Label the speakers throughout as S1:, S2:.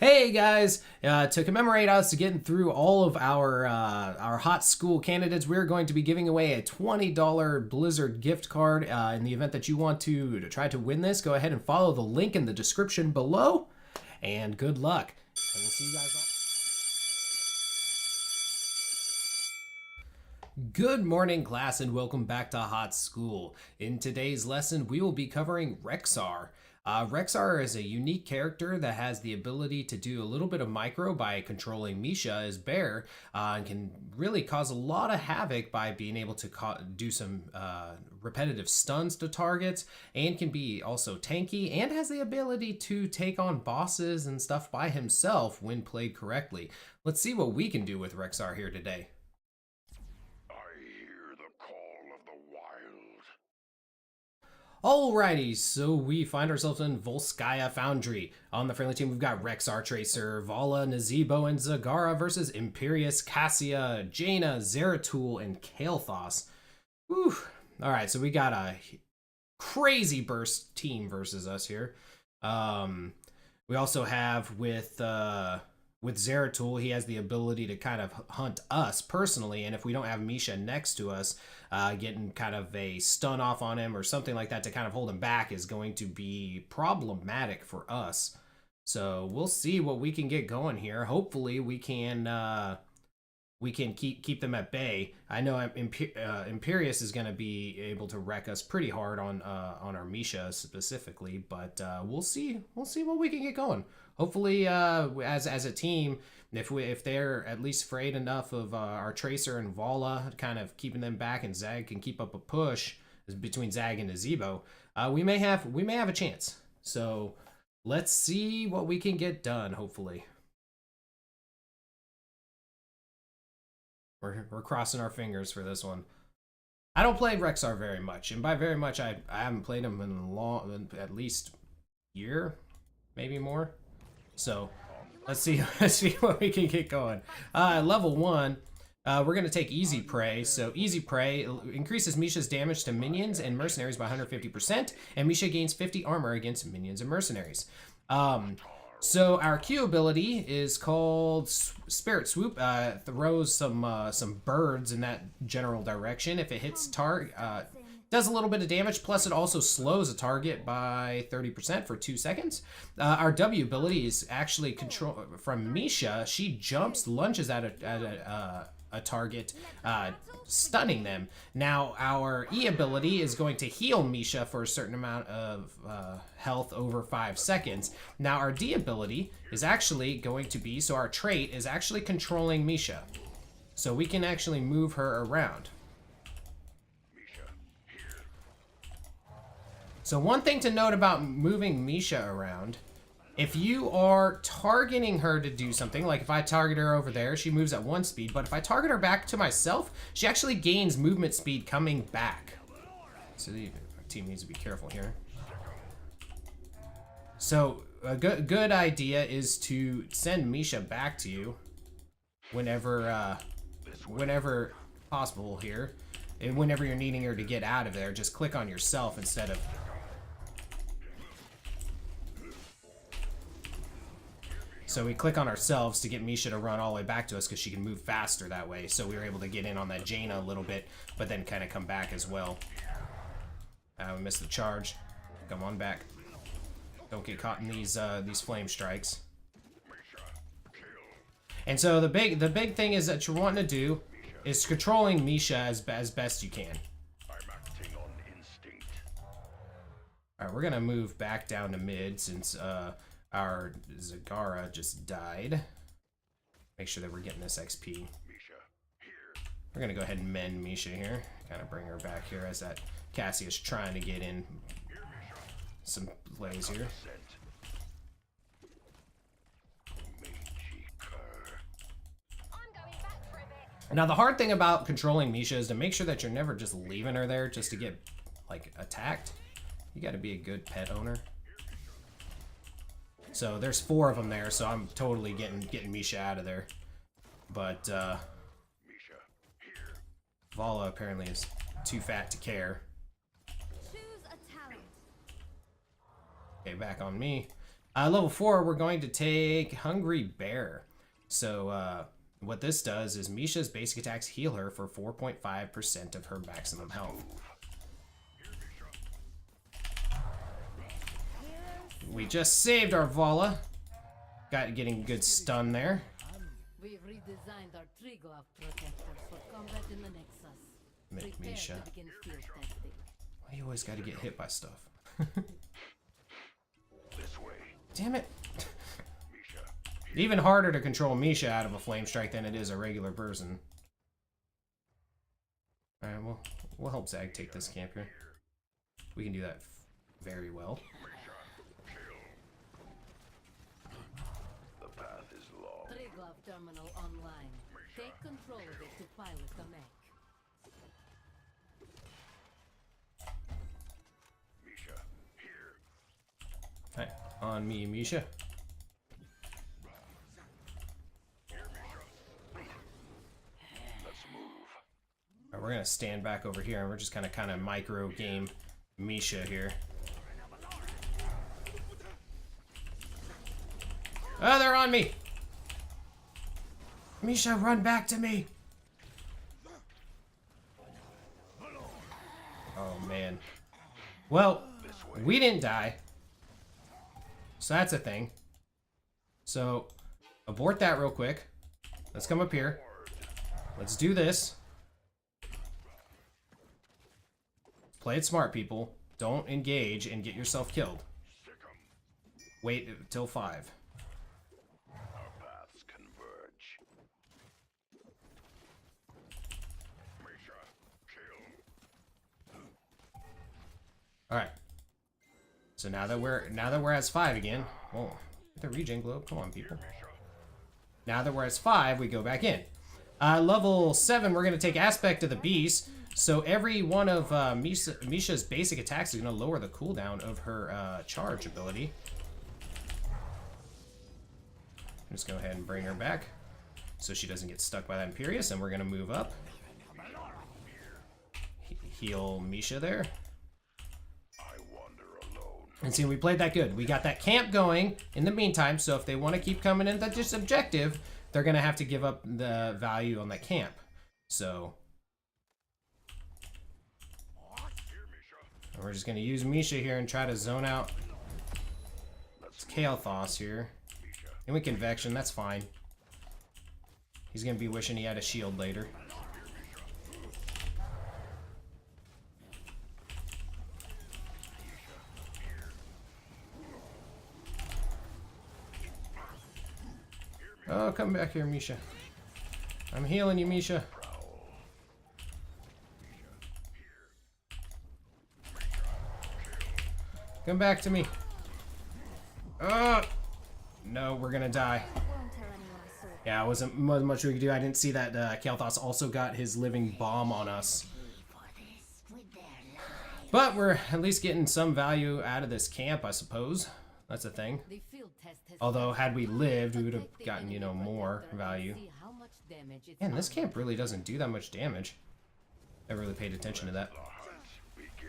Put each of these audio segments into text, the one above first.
S1: Hey guys! To commemorate us getting through all of our hot school candidates, we're going to be giving away a $20 Blizzard gift card. In the event that you want to try to win this, go ahead and follow the link in the description below. And good luck. And we'll see you guys all. Good morning, class, and welcome back to Hot School. In today's lesson, we will be covering Rexxar. Rexxar is a unique character that has the ability to do a little bit of micro by controlling Misha as bear, and can really cause a lot of havoc by being able to do some repetitive stuns to targets, and can be also tanky, and has the ability to take on bosses and stuff by himself when played correctly. Let's see what we can do with Rexxar here today. Alrighty, so we find ourselves in Volskaya Foundry. On the friendly team, we've got Rexxar Tracer, Vala, Nazebo, and Zagara versus Imperius, Cassia, Jaina, Zeratul, and Kael'thas. Whew. Alright, so we got a crazy burst team versus us here. We also have with Zeratul, he has the ability to kind of hunt us personally, and if we don't have Misha next to us, getting kind of a stun off on him or something like that to kind of hold him back is going to be problematic for us. So we'll see what we can get going here. Hopefully we can keep them at bay. I know Imperius is going to be able to wreck us pretty hard on our Misha specifically, but we'll see what we can get going. Hopefully, as a team, if they're at least afraid enough of our Tracer and Vala, kind of keeping them back, and Zag can keep up a push between Zag and Nazebo, we may have a chance. So let's see what we can get done. Hopefully, we're crossing our fingers for this one. I don't play Rexxar very much, and by very much, I haven't played him in at least year, maybe more. So let's see what we can get going. Level 1, we're going to take Easy Prey. So Easy Prey increases Misha's damage to minions and mercenaries by 150%, and Misha gains 50 armor against minions and mercenaries. So our Q ability is called Spirit Swoop. Throws some birds in that general direction. If it hits target, does a little bit of damage, plus it also slows a target by 30% for 2 seconds. Our W ability is actually control from Misha. She jumps, lunges at a target, stunning them. Now our E ability is going to heal Misha for a certain amount of health over 5 seconds. Now our D ability is actually going to be, so our trait is actually controlling Misha. So we can actually move her around. So one thing to note about moving Misha around, if you are targeting her to do something, like if I target her over there, she moves at 1 speed, but if I target her back to myself, she actually gains movement speed coming back. So the team needs to be careful here. So a good idea is to send Misha back to you whenever possible here. And whenever you're needing her to get out of there, just click on yourself instead of... So we click on ourselves to get Misha to run all the way back to us because she can move faster that way. So we were able to get in on that Jaina a little bit, but then kind of come back as well. We missed the charge. Come on back. Don't get caught in these flame strikes. And so the big thing is that you're wanting to do is controlling Misha as best you can. Alright, we're gonna move back down to mid since our Zagara just died. Make sure that we're getting this XP. We're gonna go ahead and mend Misha here. Kind of bring her back here as that Cassie is trying to get in some plays here. Now the hard thing about controlling Misha is to make sure that you're never just leaving her there just to get like attacked. You got to be a good pet owner. So there's 4 of them there, so I'm totally getting Misha out of there. But Vala apparently is too fat to care. Okay, back on me. Level 4, we're going to take Hungry Bear. So what this does is Misha's basic attacks heal her for 4.5% of her maximum health. We just saved our Vala. Getting good stun there.
S2: We've redesigned our tree glove protectors for combat in the Nexus.
S1: Make
S2: Prepare
S1: Misha.
S2: to begin field testing.
S1: Why you always gotta get hit by stuff?
S3: This way.
S1: Damn it.
S3: Misha.
S1: Even harder to control Misha out of a flame strike than it is a regular person. Alright, we'll help Zag take this camp here. We can do that very well.
S3: The path is long.
S2: Tree glove terminal online. Take control of it to pilot the mech.
S3: Misha, here.
S1: Alright, on me, Misha.
S3: Here, Misha. Let's move.
S1: Alright, we're gonna stand back over here and we're just gonna kind of micro game Misha here. Oh, they're on me! Misha, run back to me! Oh, man. Well, we didn't die. So that's a thing. So, abort that real quick. Let's come up here. Let's do this. Play it smart, people. Don't engage and get yourself killed. Wait till 5.
S3: Our paths converge. Misha, kill.
S1: Alright. So now that we're as 5 again. Oh, the regen globe. Come on, people. Now that we're as 5, we go back in. Level 7, we're gonna take Aspect of the Beast. So every one of Misha's basic attacks is gonna lower the cooldown of her charge ability. Just go ahead and bring her back so she doesn't get stuck by that Imperious, and we're gonna move up. Heal Misha there. And see, we played that good. We got that camp going in the meantime, so if they want to keep coming in that just objective, they're going to have to give up the value on that camp. So we're just going to use Misha here and try to zone out. It's Kael'thas here. And we Convection, that's fine. He's going to be wishing he had a shield later. Oh, come back here, Misha. I'm healing you, Misha. Come back to me. Oh! No, we're gonna die. Yeah, it wasn't much we could do. I didn't see that Kael'thas also got his living bomb on us. But we're at least getting some value out of this camp, I suppose. That's a thing. Although, had we lived, we would have gotten, you know, more value. Man, this camp really doesn't do that much damage. I really paid attention to that.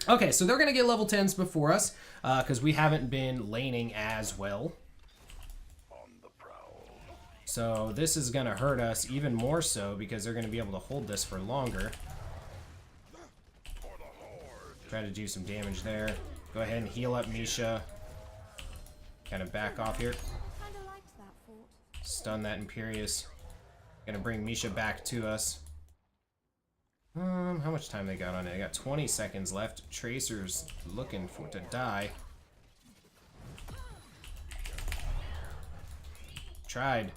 S1: Okay, so they're going to get level 10s before us, because we haven't been laning as well. So this is going to hurt us even more so, because they're going to be able to hold this for longer. Try to do some damage there. Go ahead and heal up Misha. Kind of back off here. Stun that Imperious. Gonna bring Misha back to us. How much time they got on it? They got 20 seconds left. Tracer's looking for to die. Tried.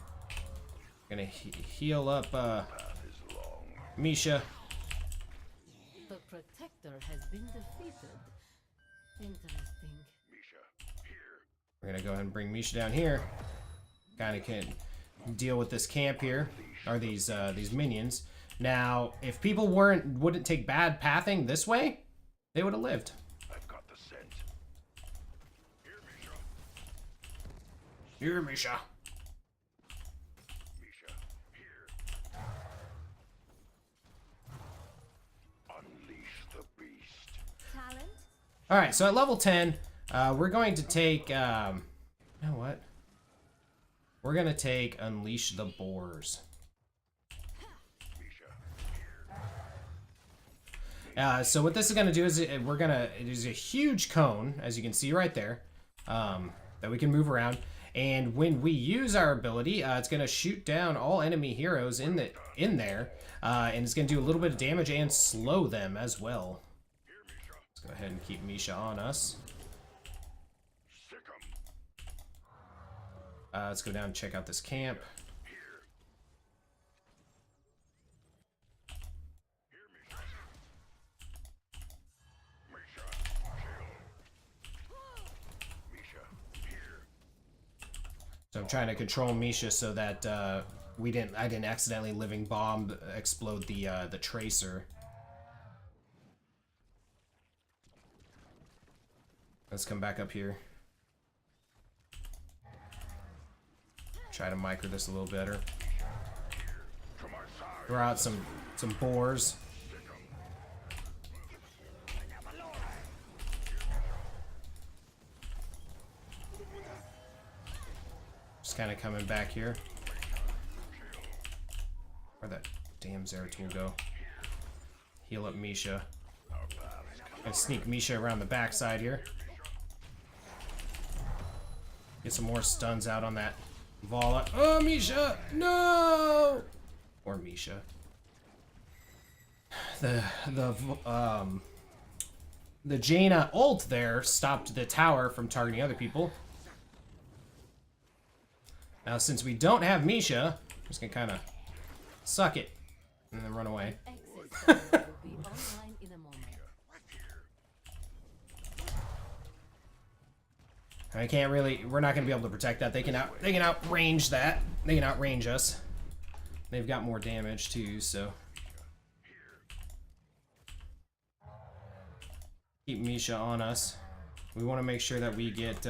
S1: Gonna heal up Misha.
S2: The protector has been defeated. Interesting.
S1: We're gonna go ahead and bring Misha down here. Kind of can deal with this camp here, or these minions. Now, if people wouldn't take bad pathing this way, they would have lived.
S3: I've got the scent.
S1: Here, Misha.
S3: Misha, here. Unleash the beast.
S2: Talent?
S1: All right, so at level 10, we're going to take. You know what? We're gonna take Unleash the Boars. So what this is gonna do is it is a huge cone, as you can see right there, that we can move around. And when we use our ability, it's gonna shoot down all enemy heroes in there, and it's gonna do a little bit of damage and slow them as well. Let's go ahead and keep Misha on us. Let's go down and check out this camp. So I'm trying to control Misha so that I didn't accidentally living bomb explode the tracer. Let's come back up here. Try to micro this a little better. Throw out some boars. Just kind of coming back here. Where'd that damn Zeratul go? Heal up Misha. And sneak Misha around the backside here. Get some more stuns out on that Vala. Oh, Misha! No! Or Misha. The Jaina ult there stopped the tower from targeting other people. Now, since we don't have Misha, I'm just gonna kind of suck it and then run away. I can't really. We're not gonna be able to protect that. They can outrange that. They can outrange us. They've got more damage too, so keep Misha on us. We want to make sure that we get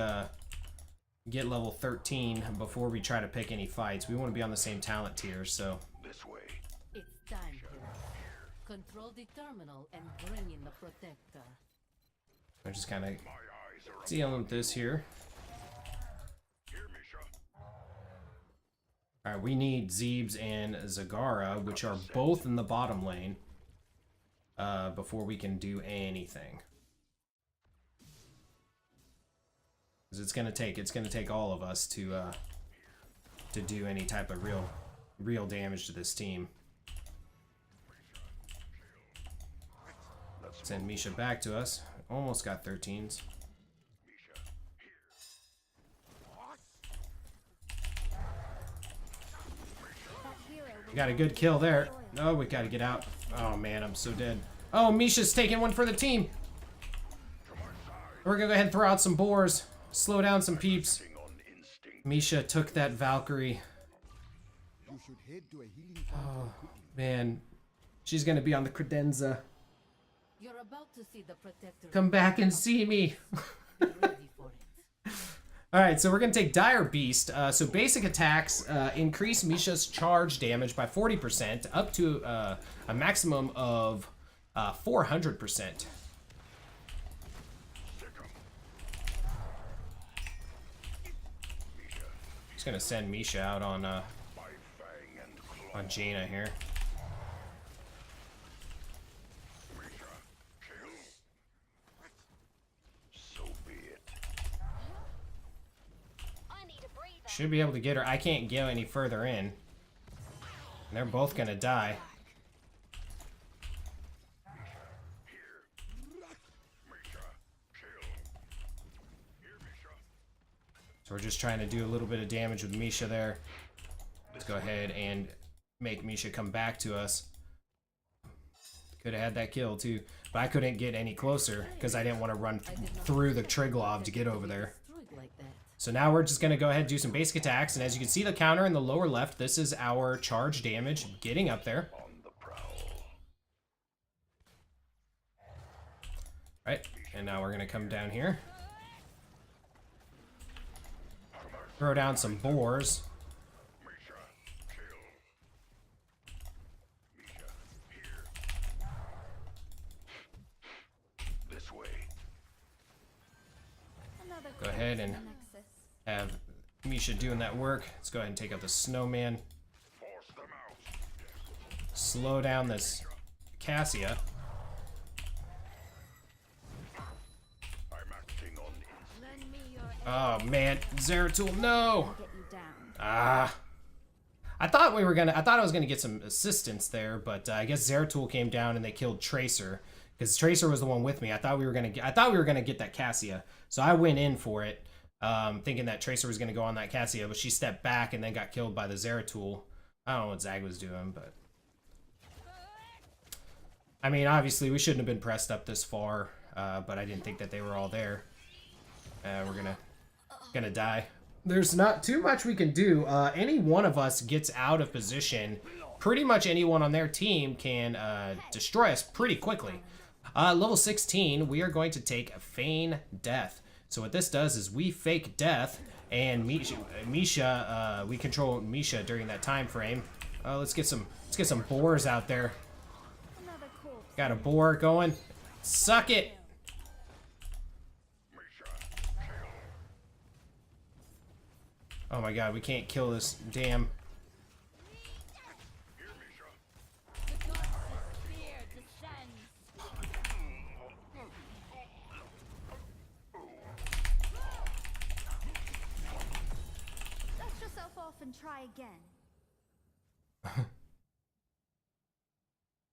S1: level 13 before we try to pick any fights. We want to be on the same talent tier, so.
S3: This way.
S2: It's time, hero. Control the terminal and bring in the protector.
S1: I'm just kind of dealing with this here. Alright, we need Zeebs and Zagara, which are both in the bottom lane, before we can do anything. Because it's gonna take all of us to do any type of real damage to this team. Send Misha back to us. Almost got 13s. Got a good kill there. Oh, we gotta get out. Oh man, I'm so dead. Oh, Misha's taking one for the team. We're gonna go ahead and throw out some boars. Slow down some peeps. Misha took that Valkyrie. Oh man, she's gonna be on the credenza.
S2: You're about to see the protector.
S1: Come back and see me.
S2: Be ready for it.
S1: Alright, so we're going to take Dire Beast. So basic attacks increase Misha's charge damage by 40% up to a maximum of 400%. Just going to send Misha out on Jaina here. Should be able to get her. I can't go any further in. They're both gonna die. So we're just trying to do a little bit of damage with Misha there. Let's go ahead and make Misha come back to us. Could have had that kill too, but I couldn't get any closer because I didn't want to run through the Triglav to get over there. So now we're just going to go ahead and do some basic attacks. And as you can see the counter in the lower left, this is our charge damage getting up there. Right, and now we're going to come down here. Throw down some boars. Go ahead and have Misha doing that work. Let's go ahead and take out the snowman.
S3: Force them out.
S1: Slow down this Cassia.
S3: I'm acting on
S2: Lend me your
S1: Oh man, Zeratul, no!
S4: Get you down.
S1: Ah. I thought I was gonna get some assistance there, but I guess Zeratul came down and they killed Tracer. Because Tracer was the one with me. I thought we were gonna get that Cassia. So I went in for it, thinking that Tracer was gonna go on that Cassia, but she stepped back and then got killed by the Zeratul. I don't know what Zag was doing, but I mean, obviously we shouldn't have been pressed up this far, but I didn't think that they were all there. We're gonna die. There's not too much we can do. Any one of us gets out of position, pretty much anyone on their team can destroy us pretty quickly. Level 16, we are going to take Feign Death. So what this does is we fake death, and Misha, we control Misha during that time frame. Let's get some boars out there.
S4: Another corpse.
S1: Got a boar going. Suck it.
S3: Misha. Kill.
S1: Oh my god, we can't kill this damn.
S3: Here, Misha.
S2: the goddess' spear descends.
S4: Dust yourself off and try again.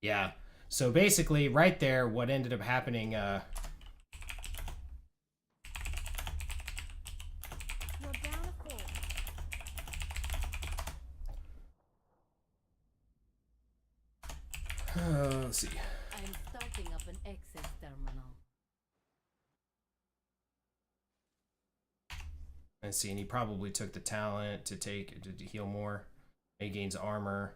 S1: Yeah. So basically, right there, what ended up happening,
S4: You're down a four.
S1: let's see.
S2: I'm starting up an access terminal.
S1: Let's see, and he probably took the talent to heal more. He gains armor.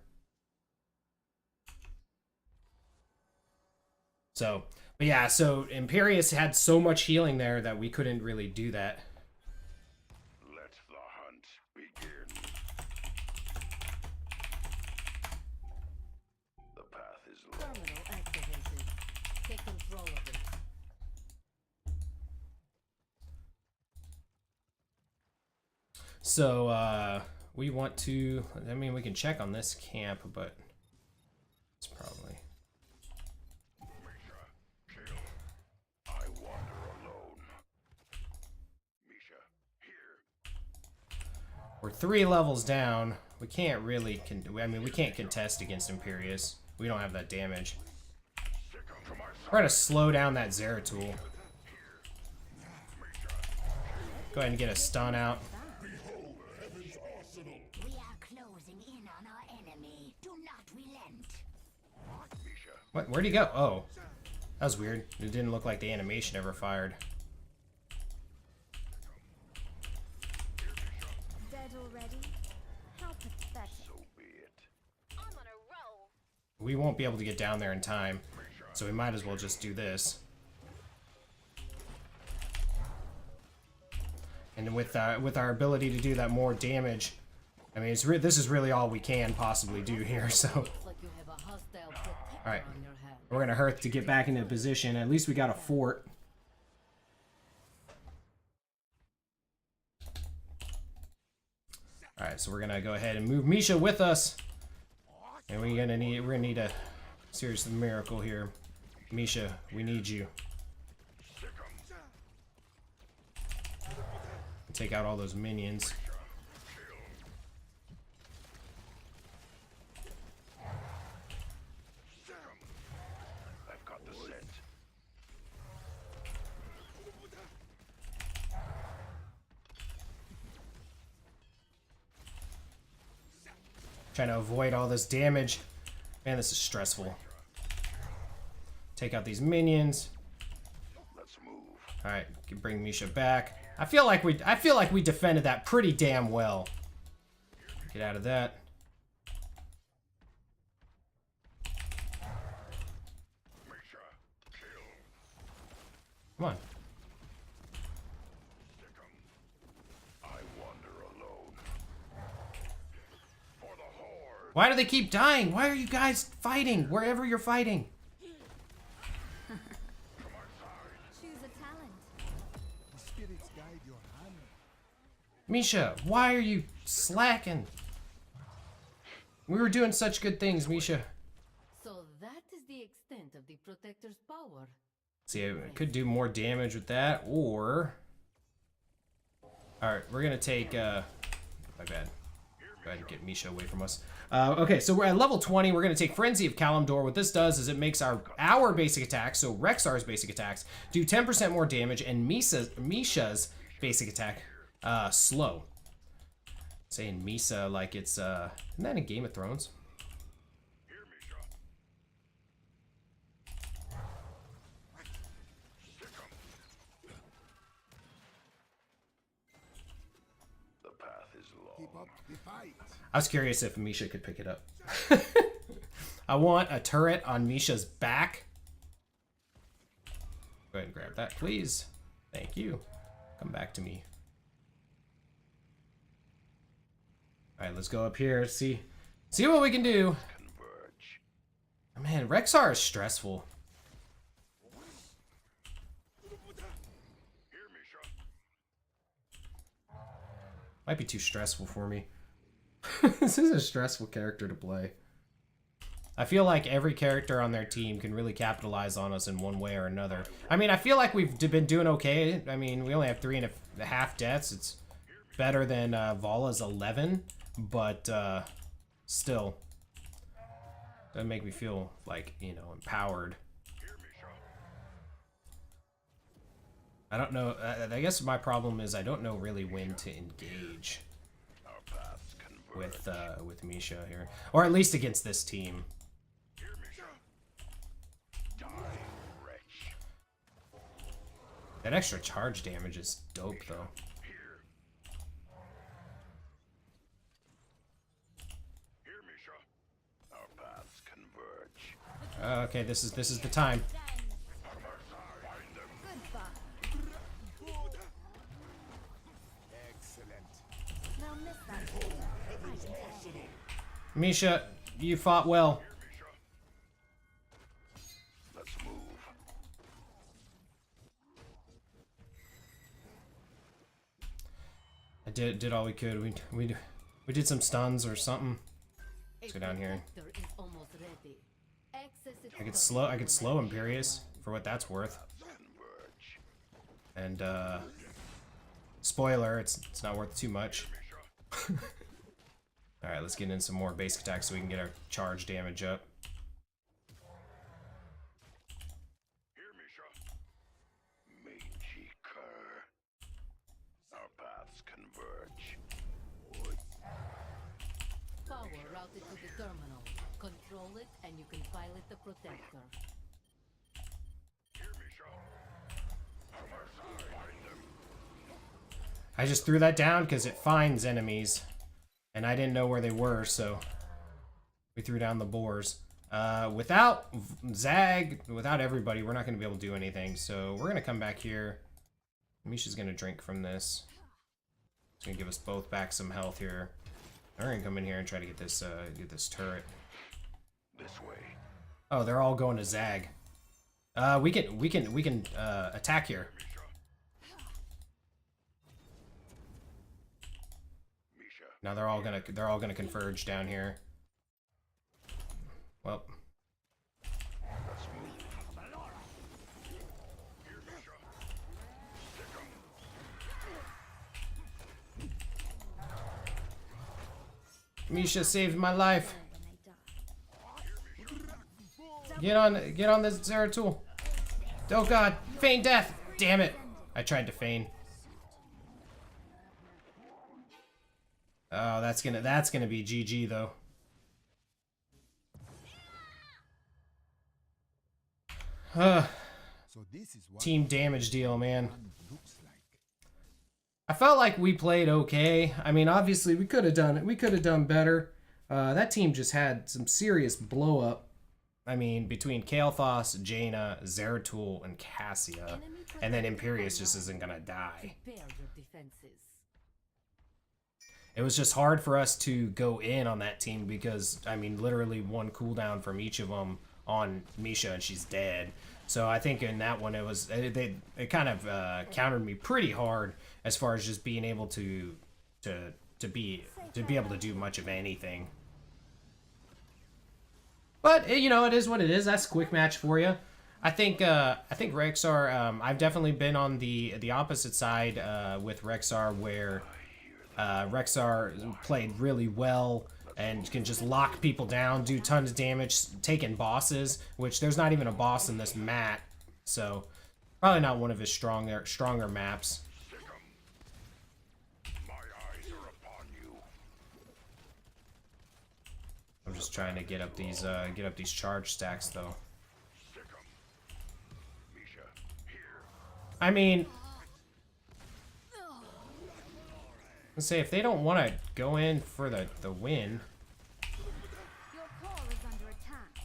S1: So, but yeah, so Imperius had so much healing there that we couldn't really do that.
S3: Let the hunt begin. The path is long.
S2: Terminal activated. Take control of it.
S1: So, we want to, I mean, we can check on this camp, but it's probably...
S3: Misha. Kill. I wander alone. Misha. Here.
S1: We're 3 levels down. We can't really, we can't contest against Imperius. We don't have that damage.
S3: Sick of to my
S1: We're gonna slow down that Zeratul. Go ahead and get a stun out.
S5: We are closing in on our enemy. Do not relent.
S3: Misha.
S1: What? Where'd he go? Oh, that was weird. It didn't look like the animation ever fired.
S4: Dead already? How pathetic.
S3: So be it.
S5: I'm on a roll.
S1: We won't be able to get down there in time, so we might as well just do this. And with our ability to do that more damage, I mean, this is really all we can possibly do here. So,
S2: Looks like you have a hostile protector
S1: Alright.
S2: on your head.
S1: we're gonna hurt to get back into position. At least we got a fort. All right, so we're gonna go ahead and move Misha with us, and we're gonna need a serious miracle here. Misha, we need you. Take out all those minions.
S3: I've got the scent.
S1: Trying to avoid all this damage. Man, this is stressful. Take out these minions.
S3: Let's move.
S1: All right, can bring Misha back. I feel like we defended that pretty damn well. Get out of that.
S3: Misha. Kill.
S1: Come on.
S3: Sick 'em. I wander alone. For the horde.
S1: Why do they keep dying? Why are you guys fighting wherever you're fighting?
S4: Choose a talent.
S6: The spirits guide your hand.
S1: Misha, why are you slacking? We were doing such good things, Misha.
S2: So that is the extent of the Protector's power.
S1: See, I could do more damage with that, or... Alright, we're gonna take, my bad. Go ahead and get Misha away from us. Okay, so we're at level 20. We're gonna take Frenzy of Kalimdor. What this does is it makes our basic attacks, so Rexxar's basic attacks, do 10% more damage, and Misha's basic attack, slow. Saying Misha like it's, isn't that in Game of Thrones?
S3: Here, Misha. Stick 'em. The path is long.
S6: Keep up the fight.
S1: I was curious if Misha could pick it up. I want a turret on Misha's back. Go ahead and grab that, please. Thank you. Come back to me. All right, let's go up here. See what we can do.
S3: Converge.
S1: Oh, man, Rexxar is stressful.
S3: Here, Misha.
S1: Might be too stressful for me. This is a stressful character to play. I feel like every character on their team can really capitalize on us in one way or another. I mean, I feel like we've been doing okay. I mean, we only have 3.5 deaths. It's better than Vala's 11, but still, doesn't make me feel like, you know, empowered.
S3: Here, Misha.
S1: I don't know. I guess my problem is I don't know really when to engage
S3: Our paths converge.
S1: with Misha here, or at least against this team.
S3: Here, Misha. Die, wretch.
S1: That extra charge damage is dope, though.
S3: Here. Here, Misha. Our paths converge.
S1: Okay, this is the time.
S3: Find them.
S4: Goodbye.
S6: Excellent.
S4: They'll miss that.
S1: Misha, you fought well.
S3: Here, Misha. Let's move.
S1: I did all we could. We did some stuns or something. Let's go down here.
S2: Protector is almost ready. Access its
S1: I could slow Imperius for what that's worth.
S3: Converge.
S1: And spoiler, it's not worth too much.
S3: Misha.
S1: All right, let's get in some more basic attacks so we can get our charge damage up.
S3: Here, Misha. Mangy cur. Our paths converge.
S2: power routed to the terminal. Control it and you can pilot the Protector.
S3: Here, Misha. On our side. Find them.
S1: I just threw that down because it finds enemies, and I didn't know where they were, so we threw down the boars. Without Zag, without everybody, we're not going to be able to do anything. So we're going to come back here. Misha's going to drink from this. It's going to give us both back some health here. We're going to come in here and try to get this turret.
S3: This way.
S1: Oh, they're all going to Zag. We can attack here.
S3: Misha. Misha.
S1: Now they're all gonna converge down here. Well,
S3: Let's move. Here, Misha. Stick 'em.
S1: Misha saved my life.
S4: When they die.
S1: Get on this Zeratul. Oh god, Feign Death. Damn it. I tried to feign. Oh, that's gonna be GG though.
S6: So this is what
S1: Team damage deal, man.
S6: one looks like.
S1: I felt like we played okay. I mean, obviously we could have done better. That team just had some serious blow up. I mean, between Kael'thas, Jaina, Zeratul, and Cassia, and then Imperius just isn't gonna die.
S2: Prepare your defenses.
S1: It was just hard for us to go in on that team because, I mean, literally one cooldown from each of them on Misha and she's dead. So I think in that one it kind of countered me pretty hard as far as just being able to to be able to do much of anything. But you know, it is what it is. That's a quick match for you. I think Rexxar. I've definitely been on the opposite side with Rexxar, where Rexxar played really well and can just lock people down, do tons of damage, taking bosses. Which there's not even a boss in this map, so probably not one of his stronger maps.
S3: My eyes are upon you.
S1: I'm just trying to get up these charge stacks though.
S3: Misha, here.
S1: I mean, let's say if they don't want to go in for the win.
S4: Your core is under attack.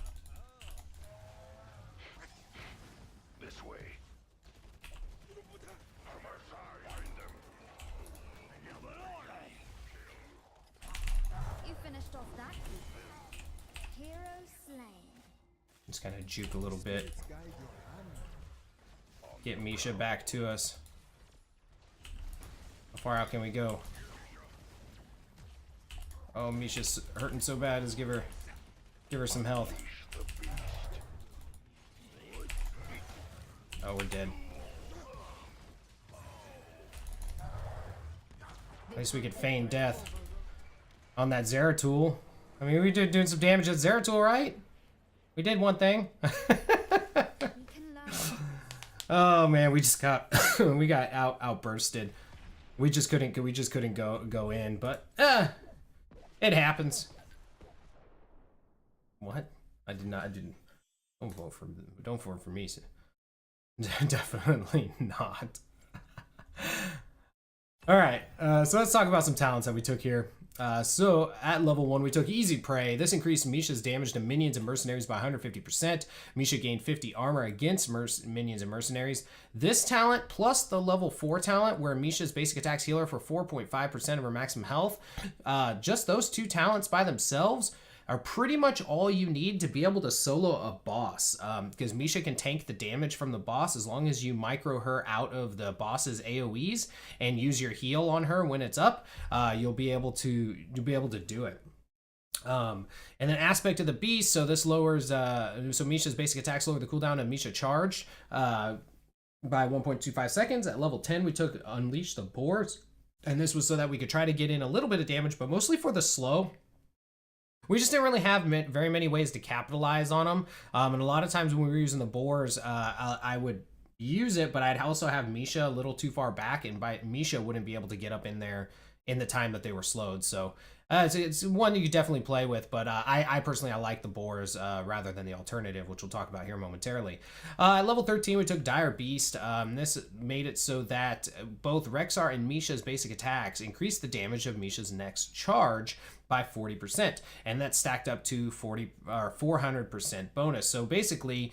S3: This way. On our side. Find them.
S4: You finished off that heap. Hero slain.
S1: Just kind of juke a little bit.
S6: Let's guide your hand.
S1: Get Misha back to us. How far out can we go? Oh, Misha's hurting so bad. Let's give her some health. Oh, we're dead. At least we could feign death on that Zeratul. I mean, we did doing some damage at Zeratul, right? We did one thing.
S4: You can learn.
S1: Oh man, we just got we got outbursted. We just couldn't go in, but it happens. What? I didn't. Don't vote for me. Definitely not. All right, so let's talk about some talents that we took here. So at level 1, we took Easy Prey. This increased Misha's damage to minions and mercenaries by 150%. Misha gained 50 armor against minions and mercenaries. This talent plus the level 4 talent, where Misha's basic attacks heal her for 4.5% of her maximum health. Just those two talents by themselves are pretty much all you need to be able to solo a boss, because Misha can tank the damage from the boss as long as you micro her out of the boss's AoEs and use your heal on her when it's up. You'll be able to do it. And then Aspect of the Beast, so this lowers so Misha's basic attacks lower the cooldown of Misha charge by 1.25 seconds. At level 10 we took Unleash the Boars, and this was so that we could try to get in a little bit of damage, but mostly for the slow. We just didn't really have very many ways to capitalize on them. And a lot of times when we were using the boars, I would use it, but I'd also have Misha a little too far back, and Misha wouldn't be able to get up in there in the time that they were slowed. So it's one you could definitely play with, but I personally like the boars rather than the alternative, which we'll talk about here momentarily. At level 13, we took Dire Beast. This made it so that both Rexxar and Misha's basic attacks increased the damage of Misha's next charge by 40%, and that stacked up to 400% bonus. So basically,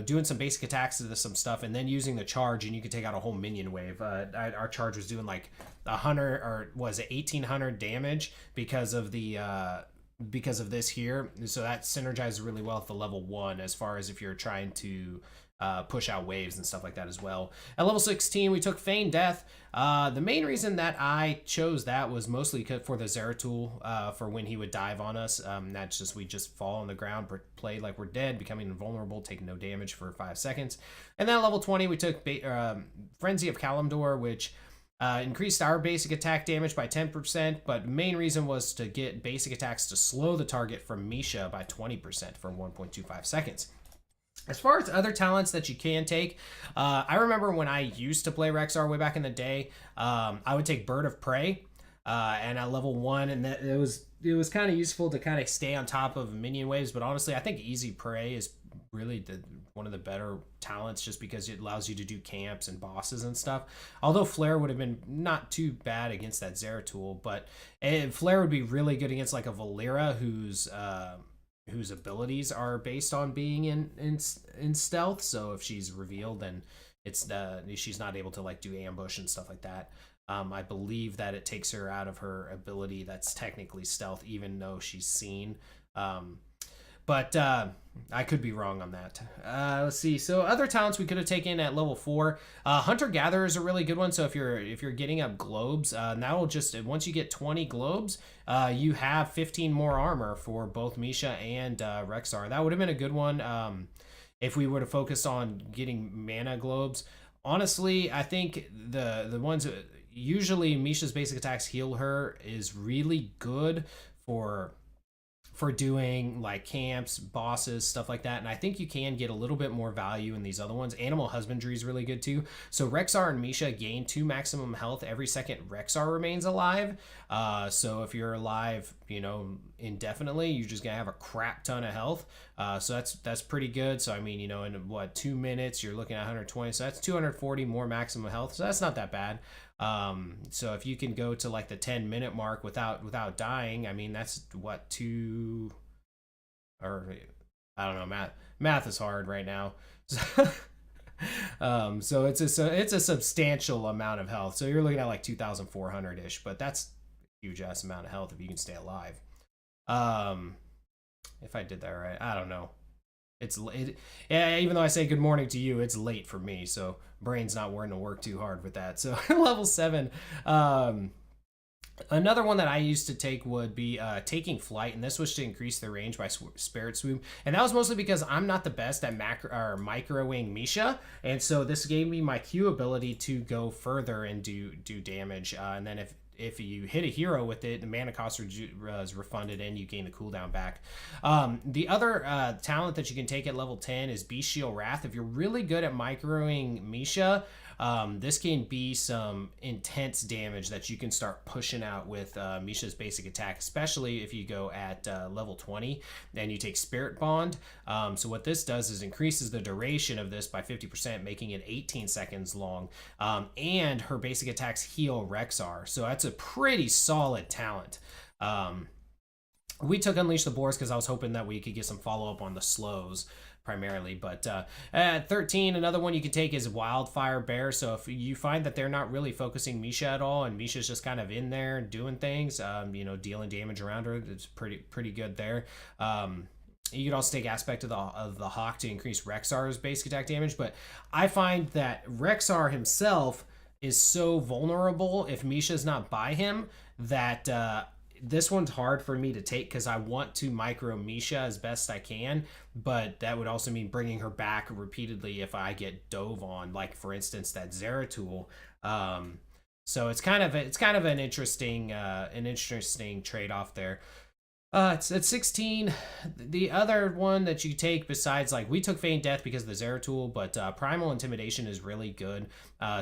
S1: doing some basic attacks to some stuff and then using the charge, and you could take out a whole minion wave. Our charge was doing like 100, or was it 1800 damage because of this here. So that synergizes really well with the level 1 as far as if you're trying to push out waves and stuff like that as well. At level 16, we took Feign Death. The main reason that I chose that was mostly for the Zeratul, for when he would dive on us. That's just, we just fall on the ground, play like we're dead, becoming invulnerable, taking no damage for 5 seconds. And then at level 20, we took Frenzy of Kalimdor, which increased our basic attack damage by 10%, but main reason was to get basic attacks to slow the target from Misha by 20% for 1.25 seconds. As far as other talents that you can take, I remember when I used to play Rexxar way back in the day, I would take Bird of Prey, and at level 1, and it was kind of useful to kind of stay on top of minion waves. But honestly, I think Easy Prey is really one of the better talents, just because it allows you to do camps and bosses and stuff. Although Flare would have been not too bad against that Zeratul, but Flare would be really good against like a Valera whose abilities are based on being in stealth. So if she's revealed, then she's not able to like do ambush and stuff like that. I believe that it takes her out of her ability that's technically stealth, even though she's seen. but I could be wrong on that. Let's see. So other talents we could have taken at level 4. Hunter Gatherer is a really good one. So if you're getting up globes, that'll just, once you get 20 globes, you have 15 more armor for both Misha and Rexxar. That would have been a good one if we would have focused on getting mana globes. Honestly, I think the ones usually Misha's basic attacks heal her is really good for doing like camps, bosses, stuff like that. And I think you can get a little bit more value in these other ones. Animal Husbandry is really good too. So Rexxar and Misha gain 2 maximum health every second Rexxar remains alive. So if you're alive, you know, indefinitely, you're just gonna have a crap ton of health. So that's pretty good. So I mean, you know, in what, 2 minutes you're looking at 120. So that's 240 more maximum health. So that's not that bad. So if you can go to like the 10-minute mark without dying, I mean, that's what, 2, or I don't know, math is hard right now. So it's a substantial amount of health. So you're looking at like 2,400-ish, but that's a huge ass amount of health if you can stay alive. If I did that right, I don't know. Yeah, even though I say good morning to you, it's late for me, so brain's not wanting to work too hard with that. So level 7. Another one that I used to take would be taking flight, and this was to increase the range by Spirit Swoop. And that was mostly because I'm not the best at microwing Misha, and so this gave me my Q ability to go further and do damage. And then if you hit a hero with it, the mana cost is refunded and you gain the cooldown back. The other talent that you can take at level 10 is Bestial Wrath. If you're really good at microing Misha, this can be some intense damage that you can start pushing out with Misha's basic attack, especially if you go at level 20 and you take Spirit Bond. So what this does is increases the duration of this by 50%, making it 18 seconds long. And her basic attacks heal Rexxar. So that's a pretty solid talent. We took Unleash the Boars because I was hoping that we could get some follow-up on the slows primarily, but at 13, another one you can take is Wildfire Bear. So if you find that they're not really focusing Misha at all, and Misha's just kind of in there doing things, you know, dealing damage around her, it's pretty good there. You could also take Aspect of the Hawk to increase Rexxar's basic attack damage, but I find that Rexxar himself is so vulnerable if Misha's not by him that this one's hard for me to take because I want to micro Misha as best I can, but that would also mean bringing her back repeatedly if I get dove on, like for instance that Zeratul. So it's kind of an interesting trade-off there. It's at 16. The other one that you take besides, like, we took Feign Death because of the Zeratul, but Primal Intimidation is really good.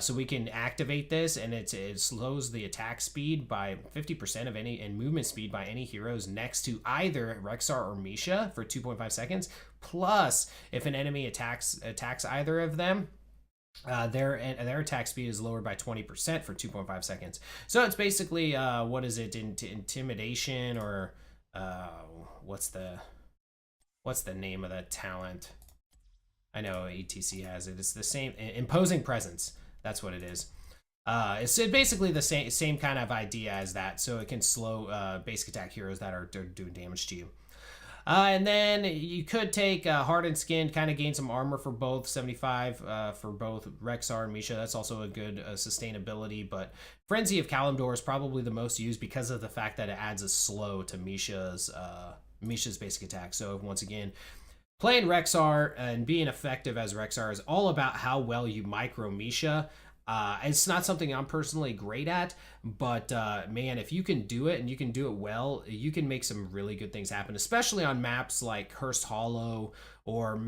S1: So we can activate this, and it slows the attack speed by 50% of any, and movement speed by any heroes next to either Rexxar or Misha for 2.5 seconds. Plus, if an enemy attacks either of them, their attack speed is lowered by 20% for 2.5 seconds. So it's basically what is it, intimidation, or what's the name of that talent? I know ETC has it. It's the same, imposing presence. That's what it is. It's basically the same kind of idea as that. So it can slow basic attack heroes that are doing damage to you. And then you could take Hardened Skin, kind of gain some armor for both, 75 for both Rexxar and Misha. That's also a good sustainability, but Frenzy of Kalimdor is probably the most used because of the fact that it adds a slow to Misha's basic attack. So once again, playing Rexxar and being effective as Rexxar is all about how well you micro Misha. It's not something I'm personally great at, but man, if you can do it and you can do it well, you can make some really good things happen, especially on maps like Cursed Hollow, or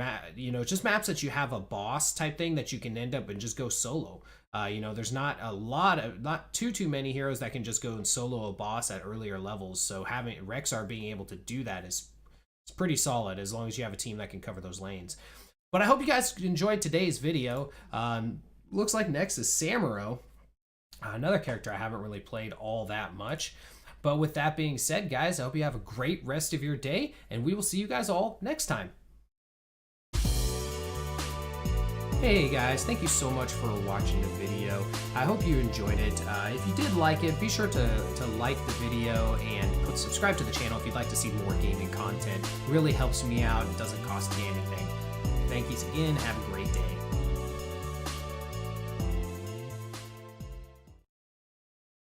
S1: just maps that you have a boss type thing that you can end up and just go solo. There's not too many heroes that can just go and solo a boss at earlier levels. So having Rexxar being able to do that is pretty solid, as long as you have a team that can cover those lanes. But I hope you guys enjoyed today's video. Looks like next is Samuro, another character I haven't really played all that much. But with that being said, guys, I hope you have a great rest of your day, and we will see you guys all next time. Hey guys, thank you so much for watching the video. I hope you enjoyed it. If you did like it, be sure to like the video and subscribe to the channel if you'd like to see more gaming content. It really helps me out. It doesn't cost me anything. Thank you again. Have a great day.